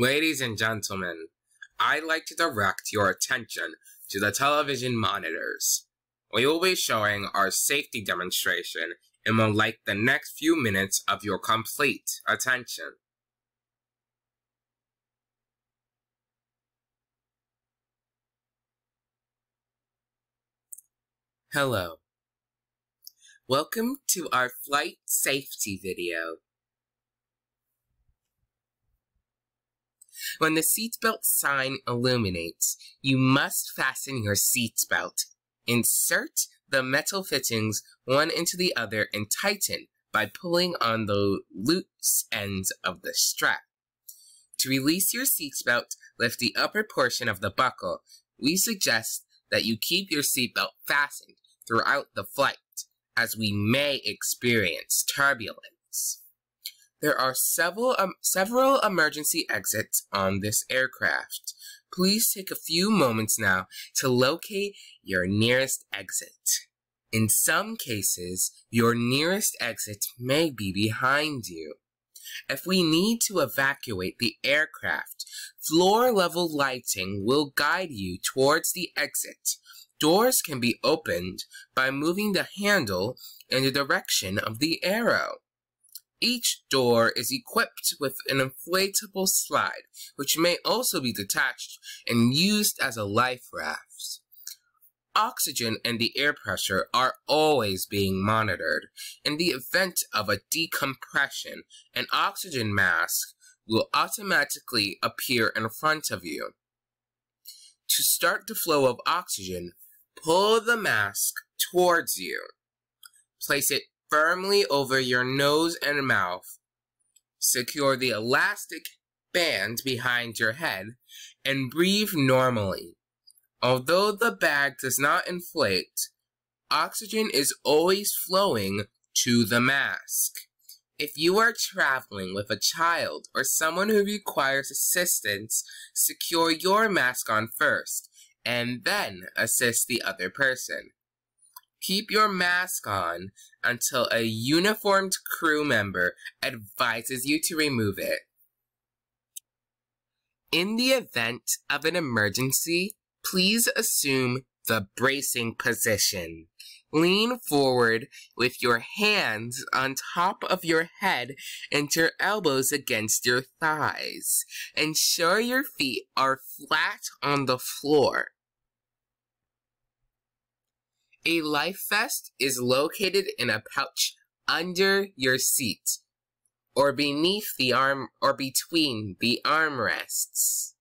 Ladies and gentlemen, I'd like to direct your attention to the television monitors. We will be showing our safety demonstration and will like the next few minutes of your complete attention. Hello. Welcome to our flight safety video. When the seatbelt sign illuminates, you must fasten your seatbelt. Insert the metal fittings one into the other and tighten by pulling on the loose ends of the strap. To release your seatbelt, lift the upper portion of the buckle. We suggest that you keep your seatbelt fastened throughout the flight, as we may experience turbulence. There are several emergency exits on this aircraft. Please take a few moments now to locate your nearest exit. In some cases, your nearest exit may be behind you. If we need to evacuate the aircraft, floor-level lighting will guide you towards the exit. Doors can be opened by moving the handle in the direction of the arrow. Each door is equipped with an inflatable slide, which may also be detached and used as a life raft. Oxygen and the air pressure are always being monitored. In the event of a decompression, an oxygen mask will automatically appear in front of you. To start the flow of oxygen, pull the mask towards you. Place it firmly over your nose and mouth. Secure the elastic band behind your head and breathe normally. Although the bag does not inflate, oxygen is always flowing to the mask. If you are traveling with a child or someone who requires assistance, secure your mask on first and then assist the other person. Keep your mask on until a uniformed crew member advises you to remove it. In the event of an emergency, please assume the bracing position. Lean forward with your hands on top of your head and your elbows against your thighs. Ensure your feet are flat on the floor. A life vest is located in a pouch under your seat, or beneath the arm, or between the armrests.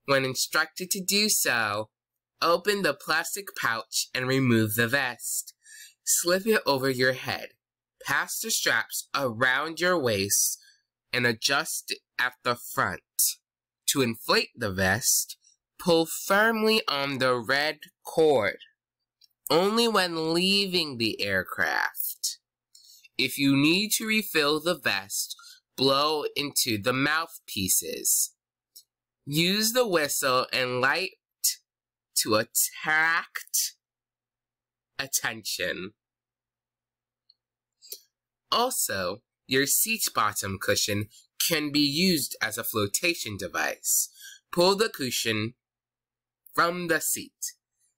When instructed to do so, open the plastic pouch and remove the vest. Slip it over your head, pass the straps around your waist, and adjust at the front. To inflate the vest, pull firmly on the red cord. Only when leaving the aircraft. If you need to refill the vest, blow into the mouthpieces. Use the whistle and light to attract attention. Also, your seat bottom cushion can be used as a flotation device. Pull the cushion from the seat.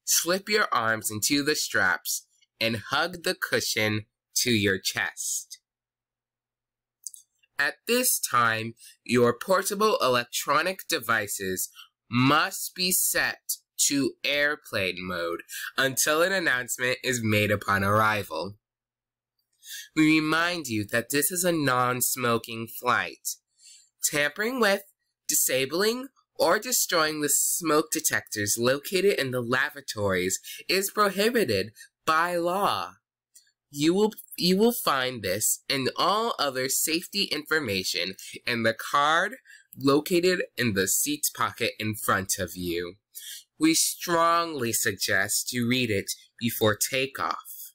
Slip your arms into the straps and hug the cushion to your chest. At this time, your portable electronic devices must be set to airplane mode until an announcement is made upon arrival. We remind you that this is a non-smoking flight. Tampering with, disabling, or destroying the smoke detectors located in the lavatories is prohibited by law. You will find this and all other safety information in the card located in the seat pocket in front of you. We strongly suggest you read it before takeoff.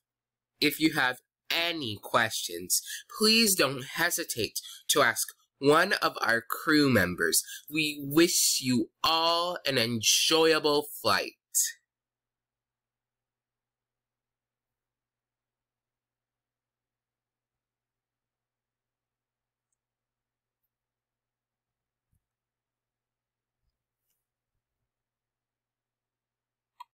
If you have any questions, please don't hesitate to ask one of our crew members. We wish you all an enjoyable flight.